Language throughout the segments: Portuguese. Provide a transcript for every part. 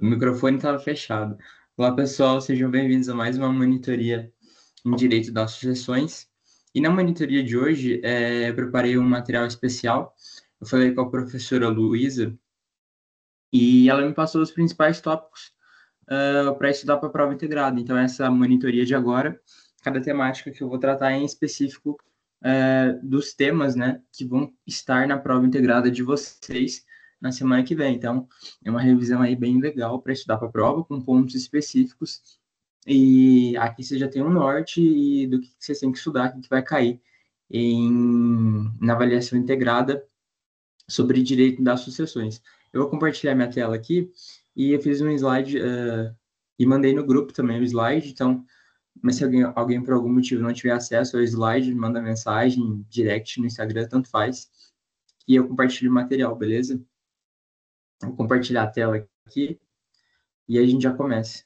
O microfone estava fechado. Olá, pessoal, sejam bem-vindos a mais uma monitoria em Direito das Sucessões. E na monitoria de hoje, eu preparei um material especial. Eu falei com a professora Luísa e ela me passou os principais tópicos para estudar para a prova integrada. Então, essa monitoria de agora, cada temática que eu vou tratar em específico dos temas, né, que vão estar na prova integrada de vocês na semana que vem. Então, é uma revisão aí bem legal para estudar para a prova, com pontos específicos. E aqui você já tem um norte e do que você tem que estudar, o que vai cair na avaliação integrada sobre direito das sucessões. Eu vou compartilhar minha tela aqui e eu fiz um slide e mandei no grupo também o slide, então, mas se alguém por algum motivo não tiver acesso ao slide, manda mensagem, direct no Instagram, tanto faz, e eu compartilho o material, beleza? Vou compartilhar a tela aqui e a gente já começa.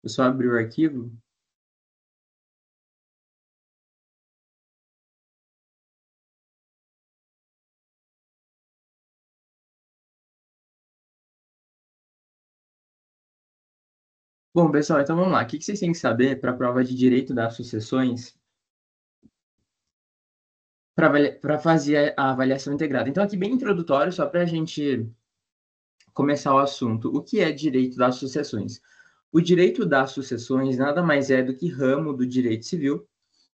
Eu só abri o arquivo. Bom, pessoal, então vamos lá. O que vocês têm que saber para a prova de direito das sucessões para fazer a avaliação integrada? Então, aqui bem introdutório, só para a gente começar o assunto. O que é direito das sucessões? O direito das sucessões nada mais é do que ramo do direito civil.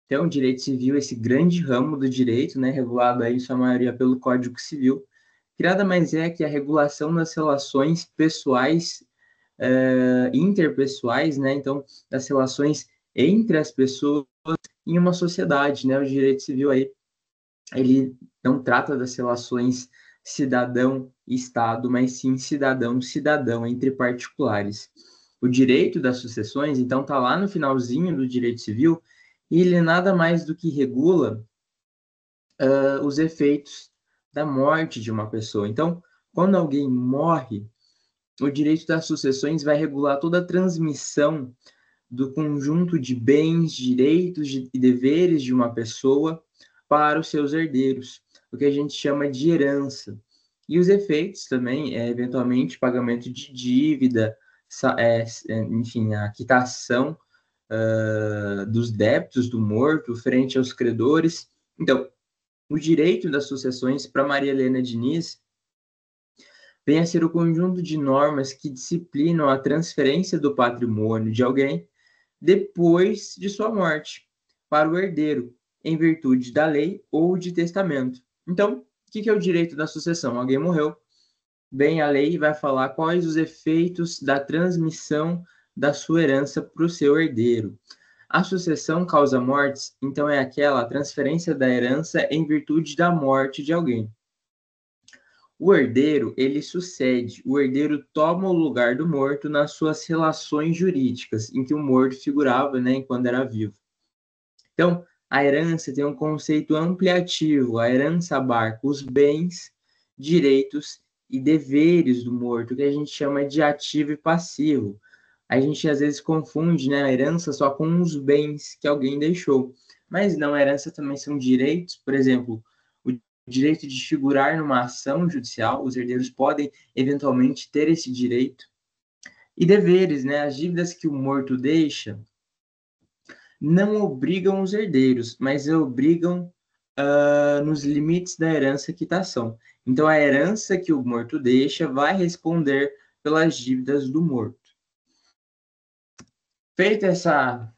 Então, o direito civil, esse grande ramo do direito, né, regulado aí, em sua maioria, pelo Código Civil, que nada mais é que a regulação das relações pessoais, interpessoais, né, então, das relações entre as pessoas em uma sociedade, né, o direito civil aí, ele não trata das relações cidadão e Estado, mas sim cidadão-cidadão entre particulares. O direito das sucessões, então, está lá no finalzinho do direito civil, e ele nada mais do que regula os efeitos da morte de uma pessoa. Então, quando alguém morre, o direito das sucessões vai regular toda a transmissão do conjunto de bens, direitos e deveres de uma pessoa para os seus herdeiros, o que a gente chama de herança. E os efeitos também, eventualmente, pagamento de dívida, enfim, a quitação dos débitos do morto frente aos credores. Então, o direito das sucessões para Maria Helena Diniz vem a ser o conjunto de normas que disciplinam a transferência do patrimônio de alguém depois de sua morte para o herdeiro, em virtude da lei ou de testamento. Então, o que é o direito da sucessão? Alguém morreu, vem a lei e vai falar quais os efeitos da transmissão da sua herança para o seu herdeiro. A sucessão causa mortes, então é aquela transferência da herança em virtude da morte de alguém. O herdeiro, ele sucede. O herdeiro toma o lugar do morto nas suas relações jurídicas, em que o morto figurava, né, enquanto era vivo. Então, a herança tem um conceito ampliativo. A herança abarca os bens, direitos e deveres do morto, que a gente chama de ativo e passivo. A gente às vezes confunde, né, a herança só com os bens que alguém deixou. Mas não, a herança também são direitos, por exemplo, o direito de figurar numa ação judicial, os herdeiros podem eventualmente ter esse direito. E deveres, né, as dívidas que o morto deixa não obrigam os herdeiros, mas obrigam nos limites da herança quitação. Então, a herança que o morto deixa vai responder pelas dívidas do morto. Feita essa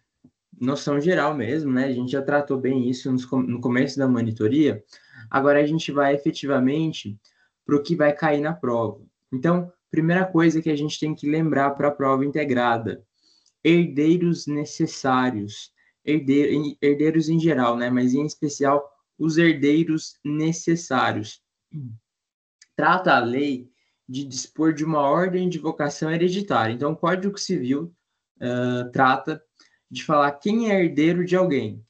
noção geral mesmo, né? A gente já tratou bem isso no começo da monitoria. Agora a gente vai efetivamente para o que vai cair na prova. Então, primeira coisa que a gente tem que lembrar para a prova integrada: herdeiros necessários, herdeiros em geral, né? Mas em especial os herdeiros necessários. Trata a lei de dispor de uma ordem de vocação hereditária. Então, o Código Civil trata de falar quem é herdeiro de alguém.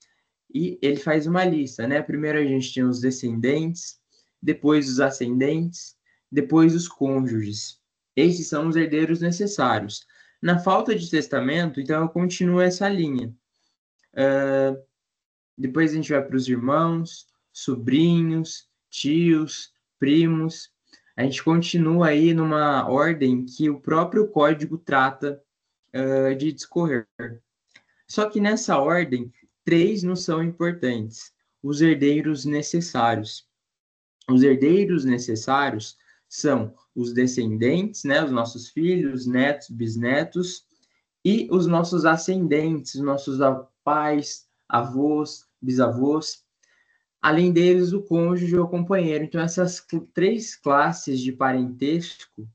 E ele faz uma lista, né? Primeiro a gente tem os descendentes, depois os ascendentes, depois os cônjuges. Esses são os herdeiros necessários. Na falta de testamento, então eu continuo essa linha. Depois a gente vai para os irmãos, sobrinhos, tios, primos. A gente continua aí numa ordem que o próprio código trata de discorrer. Só que nessa ordem, três não são importantes: os herdeiros necessários. Os herdeiros necessários são os descendentes, né, os nossos filhos, netos, bisnetos, e os nossos ascendentes, nossos pais, avós, bisavós. Além deles, o cônjuge ou companheiro. Então, essas três classes de parentesco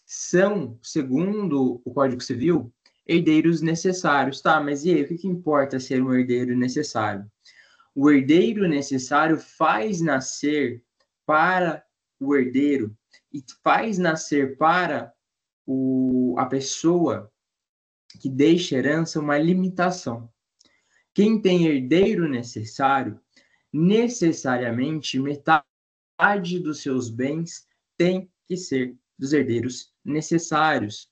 são, segundo o Código Civil, herdeiros necessários. Tá, mas e aí, o que importa ser um herdeiro necessário? O herdeiro necessário faz nascer para o herdeiro e faz nascer para a pessoa que deixa herança uma limitação. Quem tem herdeiro necessário, necessariamente metade dos seus bens tem que ser dos herdeiros necessários.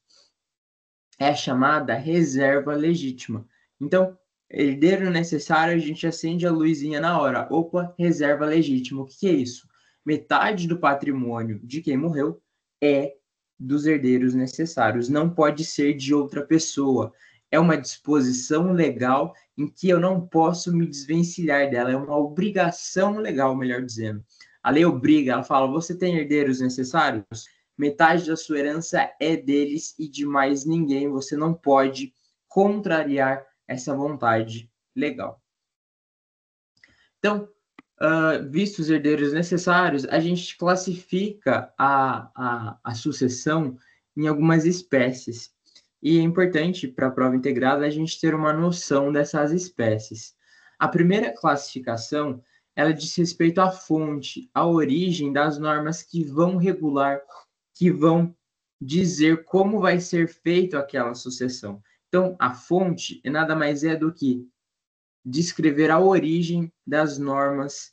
É a chamada reserva legítima. Então, herdeiro necessário, a gente acende a luzinha na hora. Opa, reserva legítima. O que é isso? Metade do patrimônio de quem morreu é dos herdeiros necessários. Não pode ser de outra pessoa. É uma disposição legal em que eu não posso me desvencilhar dela. É uma obrigação legal, melhor dizendo. A lei obriga, ela fala, você tem herdeiros necessários? Metade da sua herança é deles e de mais ninguém. Você não pode contrariar essa vontade legal. Então, vistos os herdeiros necessários, a gente classifica a sucessão em algumas espécies. E é importante, para a prova integrada, a gente ter uma noção dessas espécies. A primeira classificação, ela diz respeito à fonte, à origem das normas que vão regular, que vão dizer como vai ser feita aquela sucessão. Então, a fonte nada mais é do que descrever a origem das normas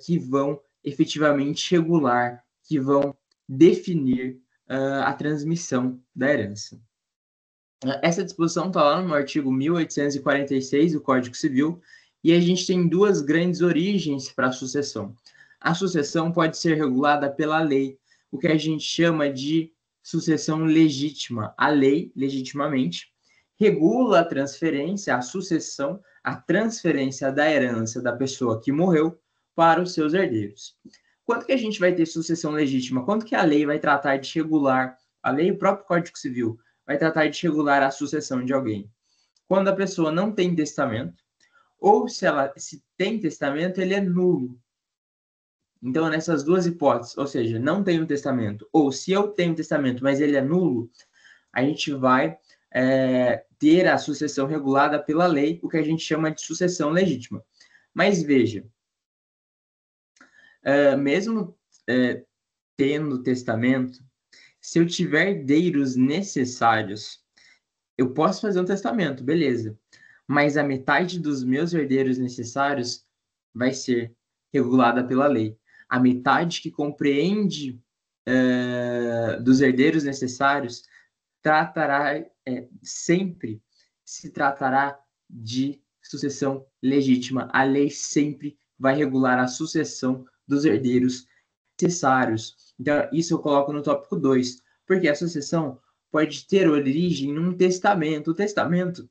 que vão efetivamente regular, que vão definir a transmissão da herança. Essa disposição está lá no artigo 1846 do Código Civil, e a gente tem duas grandes origens para a sucessão. A sucessão pode ser regulada pela lei, o que a gente chama de sucessão legítima. A lei, legitimamente, regula a transferência, a sucessão, a transferência da herança da pessoa que morreu para os seus herdeiros. Quando que a gente vai ter sucessão legítima? Quando que a lei vai tratar de regular, a lei, o próprio Código Civil, vai tratar de regular a sucessão de alguém? Quando a pessoa não tem testamento, ou se tem testamento, ele é nulo. Então, nessas duas hipóteses, ou seja, não tenho testamento, ou se eu tenho testamento, mas ele é nulo, a gente vai ter a sucessão regulada pela lei, o que a gente chama de sucessão legítima. Mas veja, mesmo tendo testamento, se eu tiver herdeiros necessários, eu posso fazer um testamento, beleza. Mas a metade dos meus herdeiros necessários vai ser regulada pela lei. A metade que compreende dos herdeiros necessários tratará sempre se tratará de sucessão legítima. A lei sempre vai regular a sucessão dos herdeiros necessários. Então, isso eu coloco no tópico 2, porque a sucessão pode ter origem num testamento. O testamento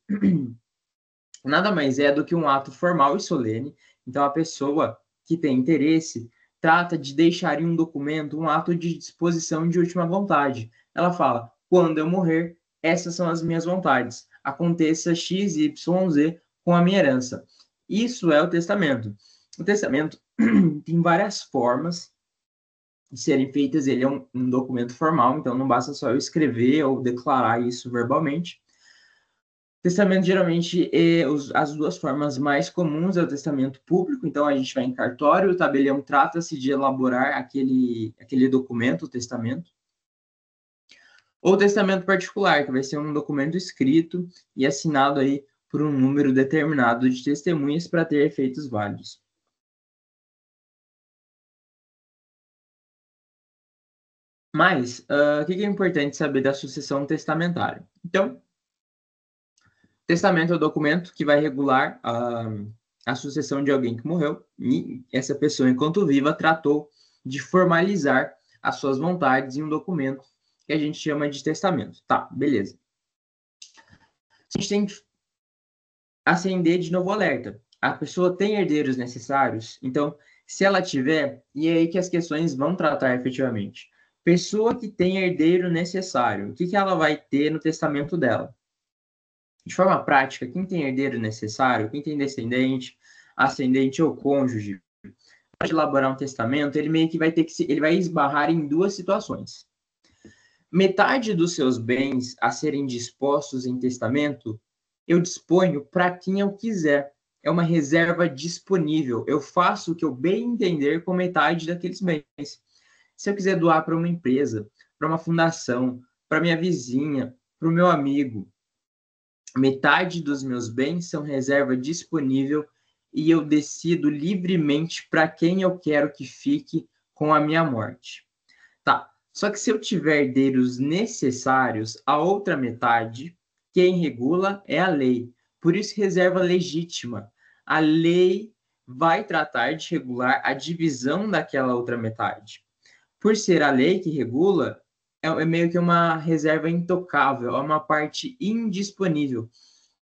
nada mais é do que um ato formal e solene. Então, a pessoa que tem interesse trata de deixar em um documento um ato de disposição de última vontade. Ela fala: quando eu morrer, essas são as minhas vontades. Aconteça X, Y, Z com a minha herança. Isso é o testamento. O testamento tem várias formas de serem feitas. Ele é um documento formal, então não basta só eu escrever ou declarar isso verbalmente. Testamento, geralmente, as duas formas mais comuns é o testamento público, então a gente vai em cartório, o tabelião trata-se de elaborar aquele documento, o testamento. Ou testamento particular, que vai ser um documento escrito e assinado aí por um número determinado de testemunhas para ter efeitos válidos. Mas, o que é importante saber da sucessão testamentária? Então, testamento é o documento que vai regular a sucessão de alguém que morreu, e essa pessoa, enquanto viva, tratou de formalizar as suas vontades em um documento que a gente chama de testamento. Tá, beleza. A gente tem que acender de novo o alerta. A pessoa tem herdeiros necessários? Então, se ela tiver, e é aí que as questões vão tratar efetivamente. Pessoa que tem herdeiro necessário, o que ela vai ter no testamento dela? De forma prática, quem tem herdeiro necessário, quem tem descendente, ascendente ou cônjuge, pode elaborar um testamento, ele meio que vai ter ele vai esbarrar em duas situações. Metade dos seus bens a serem dispostos em testamento, eu disponho para quem eu quiser. É uma reserva disponível. Eu faço o que eu bem entender com metade daqueles bens. Se eu quiser doar para uma empresa, para uma fundação, para minha vizinha, para o meu amigo, metade dos meus bens são reserva disponível e eu decido livremente para quem eu quero que fique com a minha morte. Tá. Só que se eu tiver herdeiros necessários, a outra metade, quem regula é a lei. Por isso, reserva legítima. A lei vai tratar de regular a divisão daquela outra metade. Por ser a lei que regula, é meio que uma reserva intocável, é uma parte indisponível.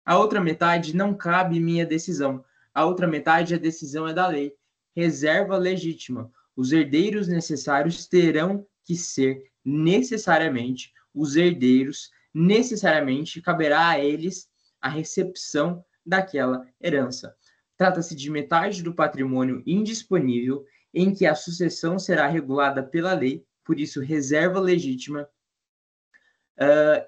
A outra metade não cabe minha decisão. A outra metade, a decisão é da lei. Reserva legítima. Os herdeiros necessários terão que ser necessariamente os herdeiros, necessariamente caberá a eles a recepção daquela herança. Trata-se de metade do patrimônio indisponível em que a sucessão será regulada pela lei, por isso reserva legítima,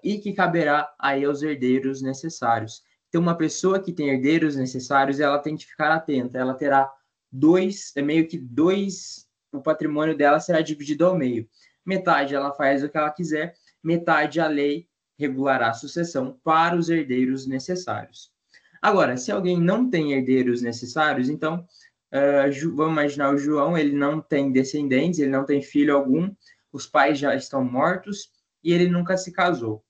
e que caberá aí aos herdeiros necessários. Então, uma pessoa que tem herdeiros necessários, ela tem que ficar atenta, ela terá meio que dois, o patrimônio dela será dividido ao meio. Metade ela faz o que ela quiser, metade a lei regulará a sucessão para os herdeiros necessários. Agora, se alguém não tem herdeiros necessários, então, vamos imaginar o João, ele não tem descendentes, ele não tem filho algum, os pais já estão mortos, e ele nunca se casou.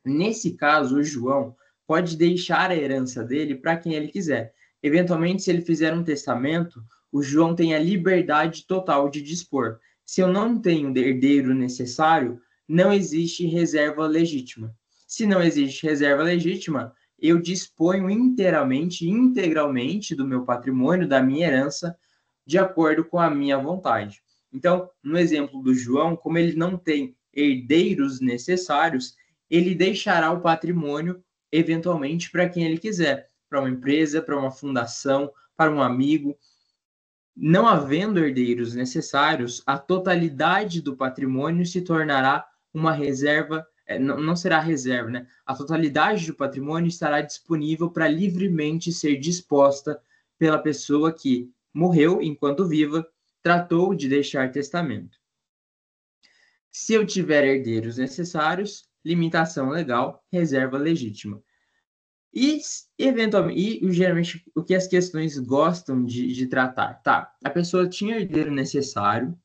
Nesse caso, o João pode deixar a herança dele para quem ele quiser. Eventualmente, se ele fizer um testamento, o João tem a liberdade total de dispor. Se eu não tenho herdeiro necessário, não existe reserva legítima. Se não existe reserva legítima, eu disponho integralmente do meu patrimônio, da minha herança, de acordo com a minha vontade. Então, no exemplo do João, como ele não tem herdeiros necessários, ele deixará o patrimônio eventualmente para quem ele quiser, para uma empresa, para uma fundação, para um amigo. Não havendo herdeiros necessários, a totalidade do patrimônio se tornará uma reserva, não será reserva, né? A totalidade do patrimônio estará disponível para livremente ser disposta pela pessoa que morreu enquanto viva, tratou de deixar testamento. Se eu tiver herdeiros necessários, limitação legal, reserva legítima. E, eventualmente, geralmente, o que as questões gostam de tratar? Tá, a pessoa tinha herdeiro necessário,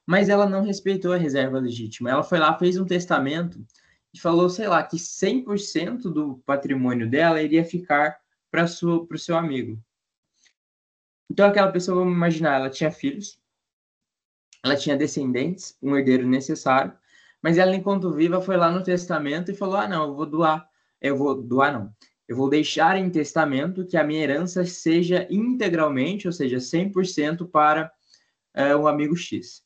mas ela não respeitou a reserva legítima. Ela foi lá, fez um testamento e falou, sei lá, que 100% do patrimônio dela iria ficar para o seu amigo. Então, aquela pessoa, vamos imaginar, ela tinha filhos, ela tinha descendentes, um herdeiro necessário, mas ela, enquanto viva, foi lá no testamento e falou: ah, não, eu vou deixar em testamento que a minha herança seja integralmente, ou seja, 100% para o amigo X.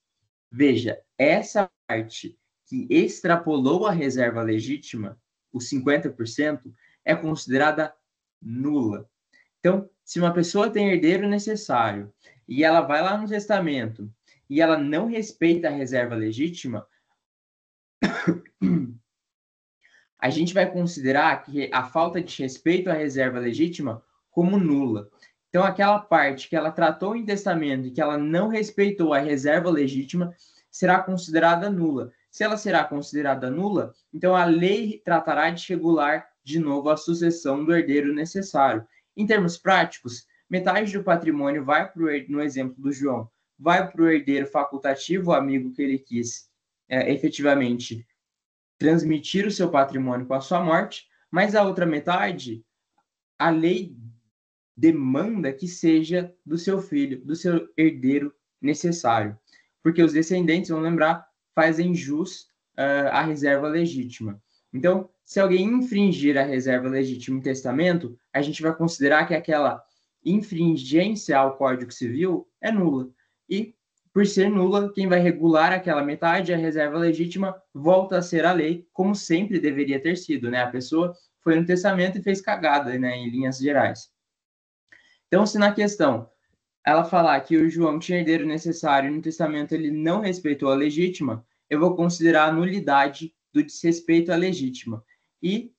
Veja, essa parte que extrapolou a reserva legítima, os 50%, é considerada nula. Então, se uma pessoa tem herdeiro necessário e ela vai lá no testamento e ela não respeita a reserva legítima, a gente vai considerar que a falta de respeito à reserva legítima como nula. Então, aquela parte que ela tratou em testamento e que ela não respeitou a reserva legítima será considerada nula. Se ela será considerada nula, então a lei tratará de regular de novo a sucessão do herdeiro necessário. Em termos práticos, metade do patrimônio vai para no exemplo do João, vai para o herdeiro facultativo, o amigo que ele quis efetivamente transmitir o seu patrimônio com a sua morte, mas a outra metade, a lei demanda que seja do seu filho, do seu herdeiro necessário. Porque os descendentes, vão lembrar, fazem jus à reserva legítima. Então, se alguém infringir a reserva legítima em testamento, a gente vai considerar que aquela infringência ao Código Civil é nula. E, por ser nula, quem vai regular aquela metade, a reserva legítima, volta a ser a lei, como sempre deveria ter sido, né? A pessoa foi no testamento e fez cagada, né, em linhas gerais. Então, se na questão ela falar que o João tinha herdeiro necessário e no testamento ele não respeitou a legítima, eu vou considerar a nulidade do desrespeito à legítima. E,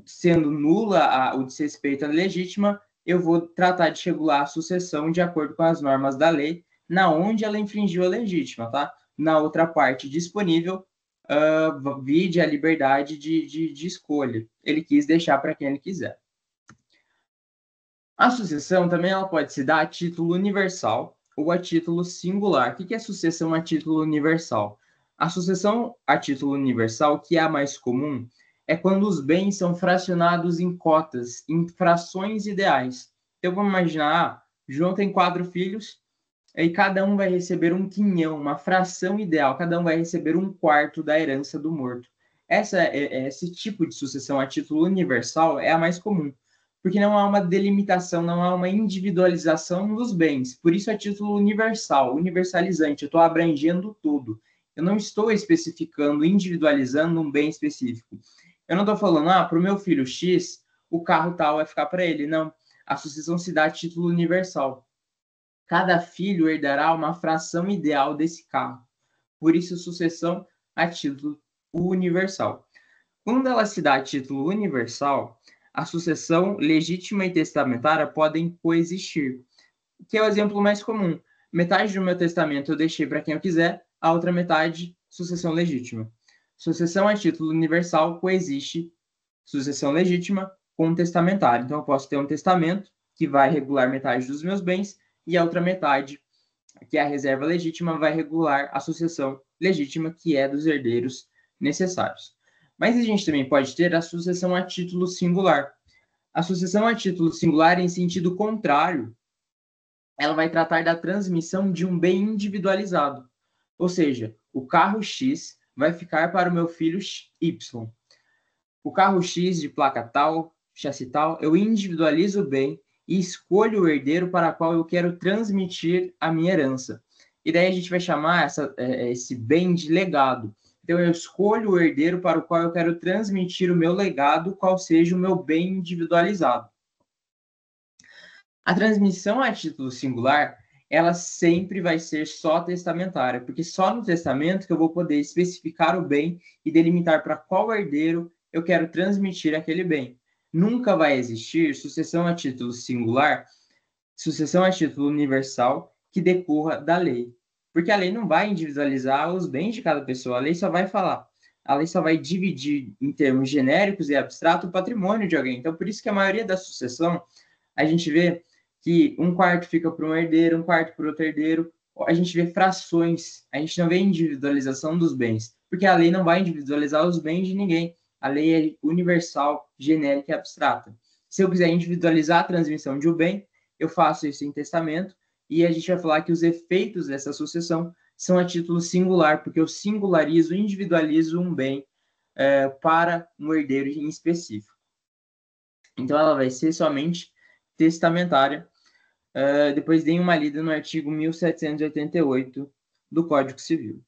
sendo nula o desrespeito à legítima, eu vou tratar de regular a sucessão de acordo com as normas da lei, na onde ela infringiu a legítima, tá? Na outra parte disponível, vide a liberdade de escolha. Ele quis deixar para quem ele quiser. A sucessão também ela pode se dar a título universal ou a título singular. O que é sucessão a título universal? A sucessão a título universal, que é a mais comum, é quando os bens são fracionados em cotas, em frações ideais. Então, vamos imaginar, João tem 4 filhos, e cada um vai receber um quinhão, uma fração ideal, cada um vai receber 1/4 da herança do morto. Esse tipo de sucessão a título universal é a mais comum, porque não há uma delimitação, não há uma individualização dos bens. Por isso é título universal, universalizante. Eu estou abrangendo tudo. Eu não estou especificando, individualizando um bem específico. Eu não estou falando, para o meu filho X, o carro tal vai ficar para ele. Não. A sucessão se dá a título universal. Cada filho herdará uma fração ideal desse carro. Por isso, sucessão a título universal. Quando ela se dá a título universal, a sucessão legítima e testamentária podem coexistir, que é o exemplo mais comum. Metade do meu testamento eu deixei para quem eu quiser, a outra metade, sucessão legítima. Sucessão a título universal coexiste sucessão legítima com testamentário. Então, eu posso ter um testamento que vai regular metade dos meus bens e a outra metade, que é a reserva legítima, vai regular a sucessão legítima, que é dos herdeiros necessários. Mas a gente também pode ter a sucessão a título singular. A sucessão a título singular, em sentido contrário, ela vai tratar da transmissão de um bem individualizado. Ou seja, o carro X vai ficar para o meu filho Y. O carro X de placa tal, chassi tal, eu individualizo o bem e escolho o herdeiro para qual eu quero transmitir a minha herança. E daí a gente vai chamar esse bem de legado. Então, eu escolho o herdeiro para o qual eu quero transmitir o meu legado, qual seja o meu bem individualizado. A transmissão a título singular, ela sempre vai ser só testamentária, porque só no testamento que eu vou poder especificar o bem e delimitar para qual herdeiro eu quero transmitir aquele bem. Nunca vai existir sucessão a título singular, sucessão a título universal, que decorra da lei. Porque a lei não vai individualizar os bens de cada pessoa, a lei só vai falar. A lei só vai dividir em termos genéricos e abstratos o patrimônio de alguém. Então, por isso que a maioria da sucessão, a gente vê que 1/4 fica para um herdeiro, 1/4 para outro herdeiro. A gente vê frações, a gente não vê individualização dos bens, porque a lei não vai individualizar os bens de ninguém. A lei é universal, genérica e abstrata. Se eu quiser individualizar a transmissão de um bem, eu faço isso em testamento, e a gente vai falar que os efeitos dessa sucessão são a título singular, porque eu singularizo, individualizo um bem para um herdeiro em específico. Então, ela vai ser somente testamentária. Depois deem uma lida no artigo 1788 do Código Civil.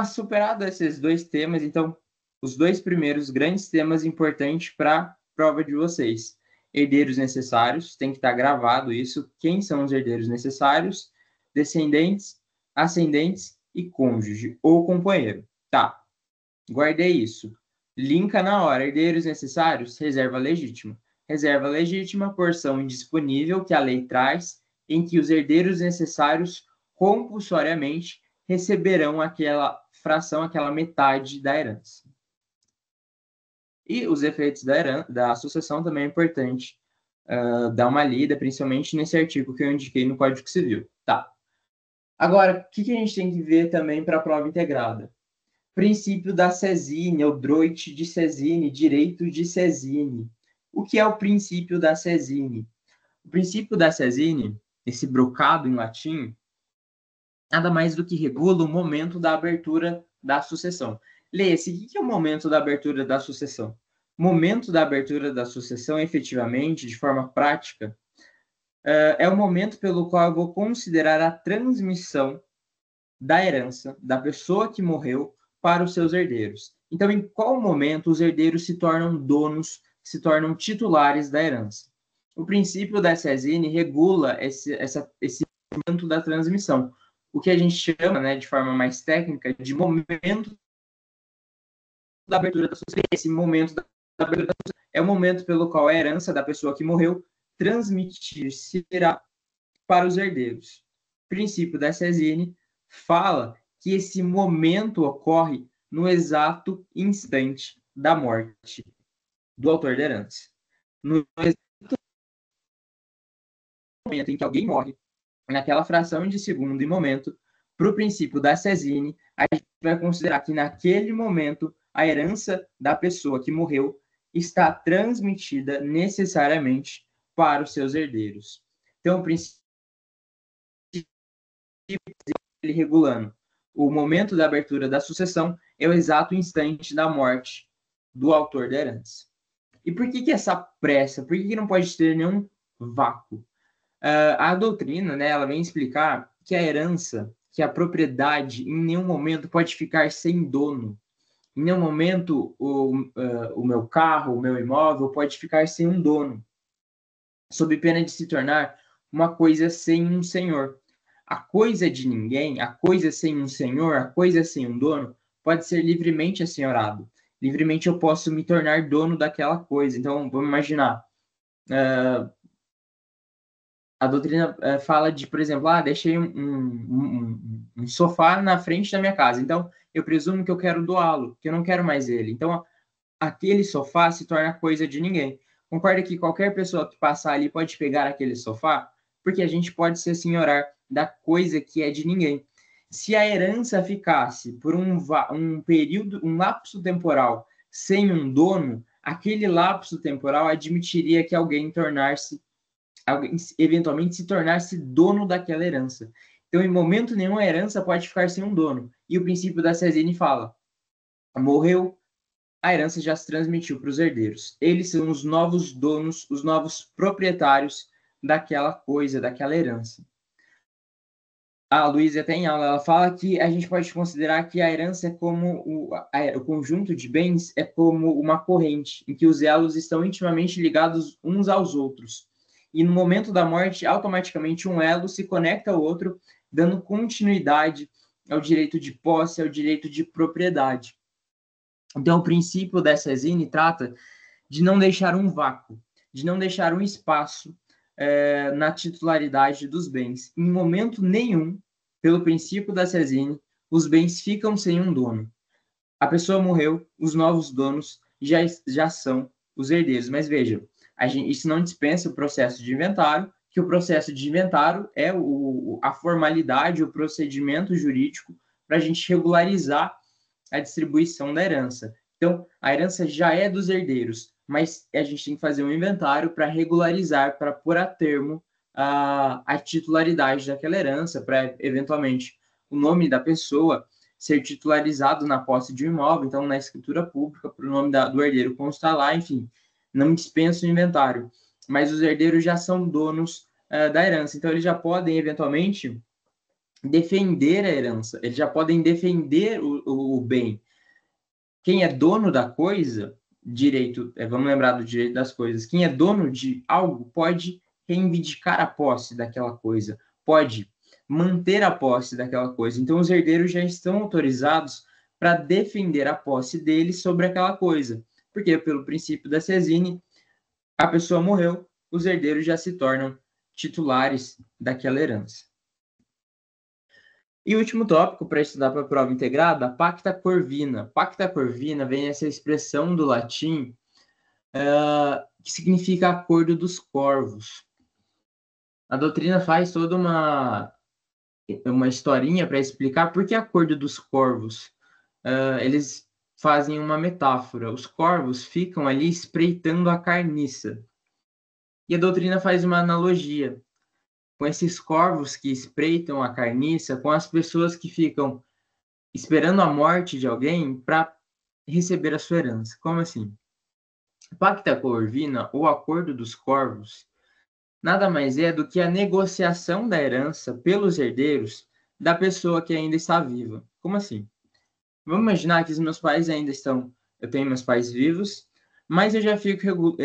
Superado esses 2 temas, então, os 2 primeiros grandes temas importantes para a prova de vocês. Herdeiros necessários, tem que estar gravado isso. Quem são os herdeiros necessários? Descendentes, ascendentes e cônjuge ou companheiro. Tá, guardei isso. Linka na hora. Herdeiros necessários, reserva legítima. Reserva legítima, porção indisponível que a lei traz, em que os herdeiros necessários compulsoriamente receberão aquela fração, aquela metade da herança. E os efeitos da sucessão também é importante dar uma lida, principalmente nesse artigo que eu indiquei no Código Civil. Tá. Agora, o que a gente tem que ver também para a prova integrada? Princípio da Sezine, ou droit de Sezine, direito de Sezine. O que é o princípio da Sezine? O princípio da Sezine, esse brocado em latim, nada mais do que regula o momento da abertura da sucessão. Leia-se, o que é o momento da abertura da sucessão? O momento da abertura da sucessão, efetivamente, de forma prática, é o momento pelo qual eu vou considerar a transmissão da herança da pessoa que morreu para os seus herdeiros. Então, em qual momento os herdeiros se tornam donos, se tornam titulares da herança? O princípio da Sezine regula esse momento da transmissão, o que a gente chama, né, de forma mais técnica, de momento da abertura da sucessão. Esse momento da abertura da sucessão é o momento pelo qual a herança da pessoa que morreu transmitir-se-irá para os herdeiros. O princípio da Sezine fala que esse momento ocorre no exato instante da morte do autor da herança. No exato momento em que alguém morre, naquela fração de segundo e momento, para o princípio da Sezine, a gente vai considerar que naquele momento a herança da pessoa que morreu está transmitida necessariamente para os seus herdeiros. Então, o princípio ele regulando o momento da abertura da sucessão é o exato instante da morte do autor da herança. E por que essa pressa? Por que não pode ter nenhum vácuo? A doutrina, né, ela vem explicar que a herança, que a propriedade, em nenhum momento pode ficar sem dono. Em nenhum momento o meu carro, o meu imóvel pode ficar sem um dono, sob pena de se tornar uma coisa sem um senhor. A coisa de ninguém, a coisa sem um senhor, a coisa sem um dono, pode ser livremente assenhorado. Livremente eu posso me tornar dono daquela coisa. Então, vamos imaginar. A doutrina fala de, por exemplo, deixei um sofá na frente da minha casa. Então, eu presumo que eu quero doá-lo, que eu não quero mais ele. Então, aquele sofá se torna coisa de ninguém. Concorda que qualquer pessoa que passar ali pode pegar aquele sofá? Porque a gente pode se assenhorar da coisa que é de ninguém. Se a herança ficasse por um período, um lapso temporal sem um dono, aquele lapso temporal admitiria que alguém eventualmente se tornasse dono daquela herança. Então, em momento nenhum, a herança pode ficar sem um dono. E o princípio da Sezine fala: morreu, a herança já se transmitiu para os herdeiros. Eles são os novos donos, os novos proprietários daquela coisa, daquela herança. A Luísa até em aula, ela fala que a gente pode considerar que a herança é como o conjunto de bens é como uma corrente, em que os elos estão intimamente ligados uns aos outros. E no momento da morte, automaticamente um elo se conecta ao outro, dando continuidade ao direito de posse, ao direito de propriedade. Então, o princípio da Sezine trata de não deixar um vácuo, de não deixar um espaço na titularidade dos bens. Em momento nenhum, pelo princípio da Sezine, os bens ficam sem um dono. A pessoa morreu, os novos donos já são os herdeiros. Mas veja, isso não dispensa o processo de inventário, que o processo de inventário é a formalidade, o procedimento jurídico para a gente regularizar a distribuição da herança. Então, a herança já é dos herdeiros, mas a gente tem que fazer um inventário para regularizar, para pôr a termo a titularidade daquela herança, para, eventualmente, o nome da pessoa ser titularizado na posse de um imóvel, então, na escritura pública, para o nome do herdeiro constar lá, enfim, não dispensa o inventário. Mas os herdeiros já são donos da herança, então eles já podem, eventualmente, defender a herança, eles já podem defender o bem. Quem é dono da coisa, direito, vamos lembrar do direito das coisas, quem é dono de algo pode reivindicar a posse daquela coisa, pode manter a posse daquela coisa. Então, os herdeiros já estão autorizados para defender a posse deles sobre aquela coisa. Porque, pelo princípio da Sezine, a pessoa morreu, os herdeiros já se tornam titulares daquela herança. E o último tópico para estudar para a prova integrada, pacta corvina. Pacta corvina vem essa expressão do latim que significa acordo dos corvos. A doutrina faz toda uma uma historinha para explicar por que a Acordo dos Corvos. Eles fazem uma metáfora. Os corvos ficam ali espreitando a carniça. E a doutrina faz uma analogia com esses corvos que espreitam a carniça, com as pessoas que ficam esperando a morte de alguém para receber a sua herança. Como assim? Pacta corvina, ou acordo dos corvos, nada mais é do que a negociação da herança pelos herdeiros da pessoa que ainda está viva. Como assim? Vamos imaginar que os meus pais ainda estão... Eu tenho meus pais vivos, mas eu já fico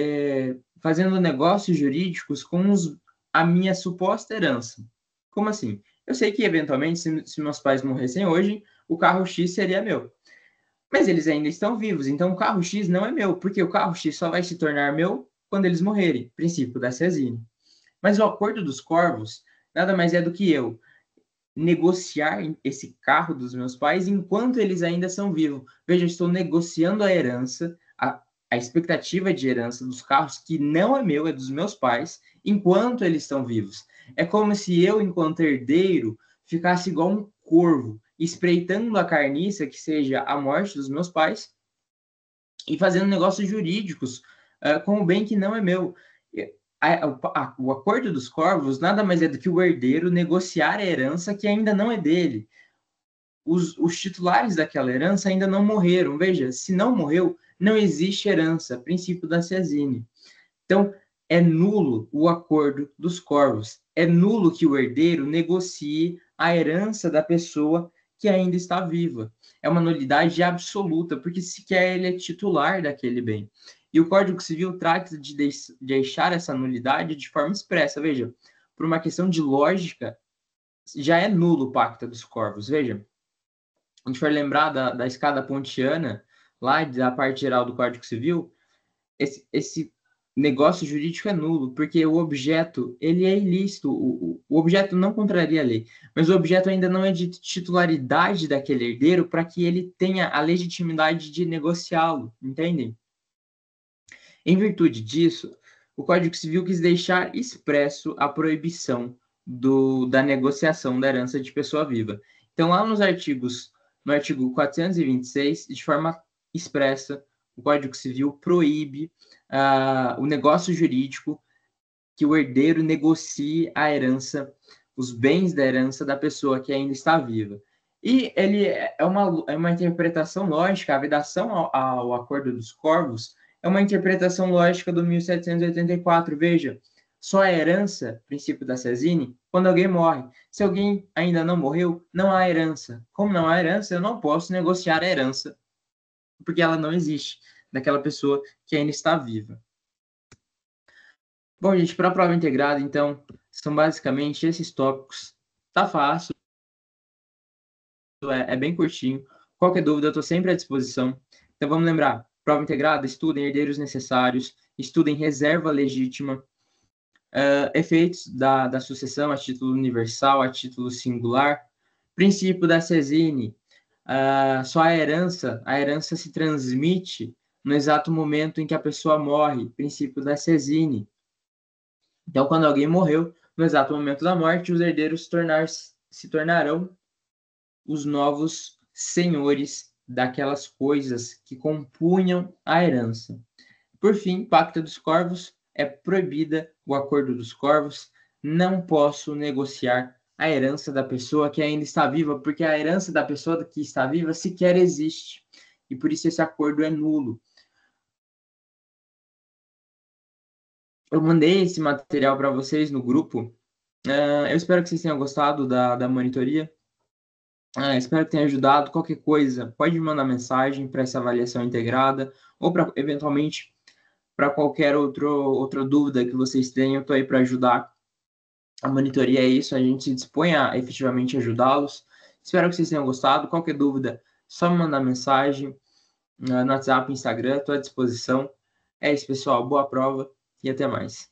fazendo negócios jurídicos com a minha suposta herança. Como assim? Eu sei que, eventualmente, se meus pais morressem hoje, o carro X seria meu. Mas eles ainda estão vivos, então o carro X não é meu, porque o carro X só vai se tornar meu quando eles morrerem. Princípio da Cesine. Mas o acordo dos corvos nada mais é do que eu negociar esse carro dos meus pais enquanto eles ainda são vivos. Veja, eu estou negociando a herança, a expectativa de herança dos carros, que não é meu, é dos meus pais, enquanto eles estão vivos. É como se eu, enquanto herdeiro, ficasse igual um corvo, espreitando a carniça, que seja a morte dos meus pais, e fazendo negócios jurídicos com o bem que não é meu. O acordo dos corvos nada mais é do que o herdeiro negociar a herança que ainda não é dele. Os titulares daquela herança ainda não morreram. Veja, se não morreu, não existe herança. Princípio da Cesine. Então, é nulo o acordo dos corvos. É nulo que o herdeiro negocie a herança da pessoa que ainda está viva. É uma nulidade absoluta, porque sequer ele é titular daquele bem. E o Código Civil trata de deixar essa nulidade de forma expressa. Veja, por uma questão de lógica, já é nulo o Pacta dos Corvos. Veja, a gente for lembrar da escada pontiana, lá da parte geral do Código Civil, esse negócio jurídico é nulo, porque o objeto, ele é ilícito, o objeto não contraria a lei, mas o objeto ainda não é de titularidade daquele herdeiro para que ele tenha a legitimidade de negociá-lo, entendem? Em virtude disso, o Código Civil quis deixar expresso a proibição da negociação da herança de pessoa viva. Então, lá no artigo 426, de forma expressa, o Código Civil proíbe o negócio jurídico que o herdeiro negocie a herança, os bens da herança da pessoa que ainda está viva. E ele é uma interpretação lógica, a vedação ao Acordo dos Corvos é uma interpretação lógica do 1784. Veja, só a herança, princípio da Cesine, quando alguém morre. Se alguém ainda não morreu, não há herança. Como não há herança, eu não posso negociar a herança, porque ela não existe, daquela pessoa que ainda está viva. Bom, gente, para a prova integrada, então, são basicamente esses tópicos. Tá fácil, é bem curtinho. Qualquer dúvida, eu estou sempre à disposição. Então, vamos lembrar, prova integrada, estudem herdeiros necessários, estudem reserva legítima, efeitos da sucessão a título universal, a título singular, princípio da Cesine, só a herança se transmite no exato momento em que a pessoa morre, princípio da Cesine. Então, quando alguém morreu, no exato momento da morte, os herdeiros se tornarão os novos senhores daquelas coisas que compunham a herança. Por fim, Pacta dos Corvos, é proibida o acordo dos corvos, não posso negociar a herança da pessoa que ainda está viva, porque a herança da pessoa que está viva sequer existe, e por isso esse acordo é nulo. Eu mandei esse material para vocês no grupo. Eu espero que vocês tenham gostado da monitoria. Espero que tenha ajudado. Qualquer coisa, pode me mandar mensagem para essa avaliação integrada ou para, eventualmente, para qualquer outra dúvida que vocês tenham. Eu estou aí para ajudar. A monitoria é isso, a gente se dispõe a efetivamente ajudá-los. Espero que vocês tenham gostado. Qualquer dúvida, só me mandar mensagem no WhatsApp, Instagram, estou à disposição. É isso, pessoal. Boa prova e até mais.